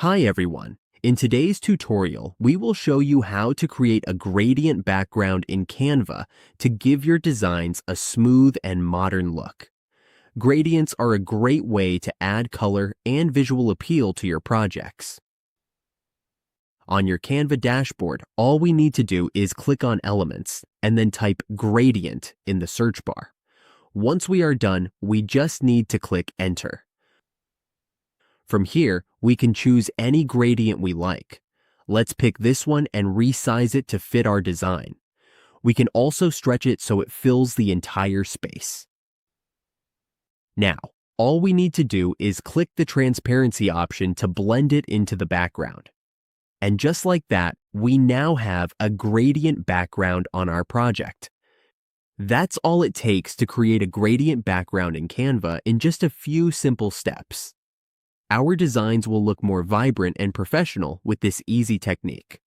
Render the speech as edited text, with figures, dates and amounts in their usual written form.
Hi everyone. In today's tutorial, we will show you how to create a gradient background in Canva to give your designs a smooth and modern look. Gradients are a great way to add color and visual appeal to your projects. On your Canva dashboard, all we need to do is click on Elements and then type Gradient in the search bar. Once we are done, we just need to click Enter. From here, we can choose any gradient we like. Let's pick this one and resize it to fit our design. We can also stretch it so it fills the entire space. Now, all we need to do is click the transparency option to blend it into the background. And just like that, we now have a gradient background on our project. That's all it takes to create a gradient background in Canva in just a few simple steps. Our designs will look more vibrant and professional with this easy technique.